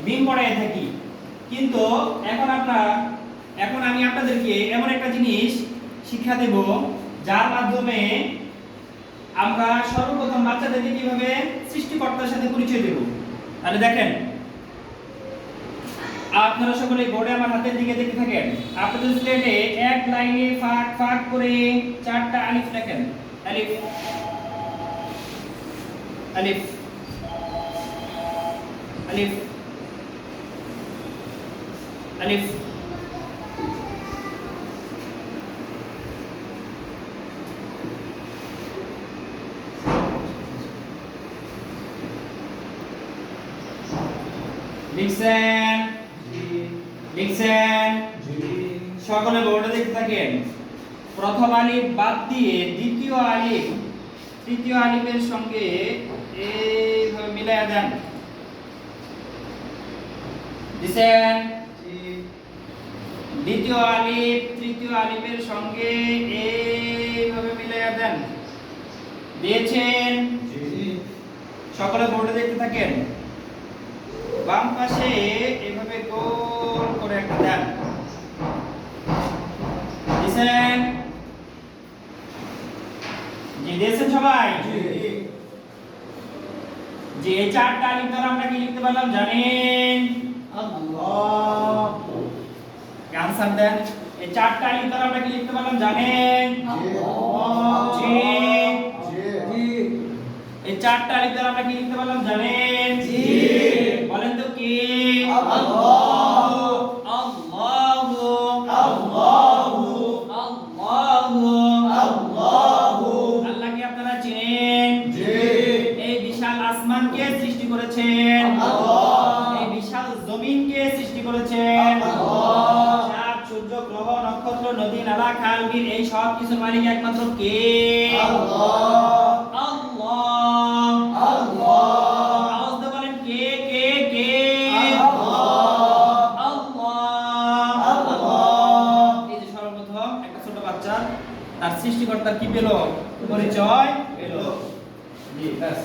মিম পড়ায় থাকি। কিন্তু এখন আমি আপনাদেরকে এমন একটা জিনিস শিক্ষা দেব যার মাধ্যমে আমরা সর্বপ্রথম বাচ্চাদেরকে কিভাবে সৃষ্টিকর্তার সাথে পরিচয় দেব। তাহলে দেখেন, আপনারা সকলে বোর্ডে আমার হাতের দিকে দেখতে থাকেন। আপনাদের স্লেটে এক লাইনে ফাঁক ফাঁক করে 4টা আলিফ লেখেন। আলিফ আলিফ আলিফ আলিফ। লিখছেন? লিখছেন? সকলে বোর্ডে দেখতে থাকেন। প্রথম আলিফ বাদ দিয়ে দ্বিতীয় আলিফ তৃতীয় আলিফের সঙ্গে এইভাবে মিলায়া দেন। দিছেন? দ্বিতীয় আলিফ তৃতীয় আলিফের সঙ্গে এইভাবে মিলায়া দেন। দিয়েছেন? সকলে বোর্ডে দেখতে থাকেন। বাম পাশে এভাবে গোল করে একটা দেন। দিছেন? জি দিয়েছেন সবাই? যে এই 4টা আলিফ দ্বারা আমরা কি লিখতে পারলাম জানেন? আল্লাহ। আনসার দেন। এই 4টা আলিফ দ্বারা আমরা কি লিখতে পারলাম জানেন? আল্লাহ। জি জি। এই 4টা আলিফ দ্বারা আমরা কি লিখতে পারলাম জানেন? জি। বলেন তো কি? আল্লাহ আল্লাহু আল্লাহু আল্লাহু আল্লাহু। আল্লাহকে আপনারা চিনেন? জি। এই বিশাল আসমানকে সৃষ্টি করেছেন আল্লাহ। এই বিশাল জমিনকে সৃষ্টি করেছেন আল্লাহ। চাঁদ সূর্য গ্রহ নক্ষত্র নদী নালা খাল বিল এই সব কিছুর মালিক একমাত্র কে? আল্লাহ আল্লাহ আল্লাহ। আওয়াজ দিয়ে বলেন কে কে কে? আল্লাহ আল্লাহ আল্লাহ। এই যে সর্বপ্রথম একটা ছোট বাচ্চা তার সৃষ্টিকর্তার কি পেল? পরিচয় পেল। জি ব্যাস।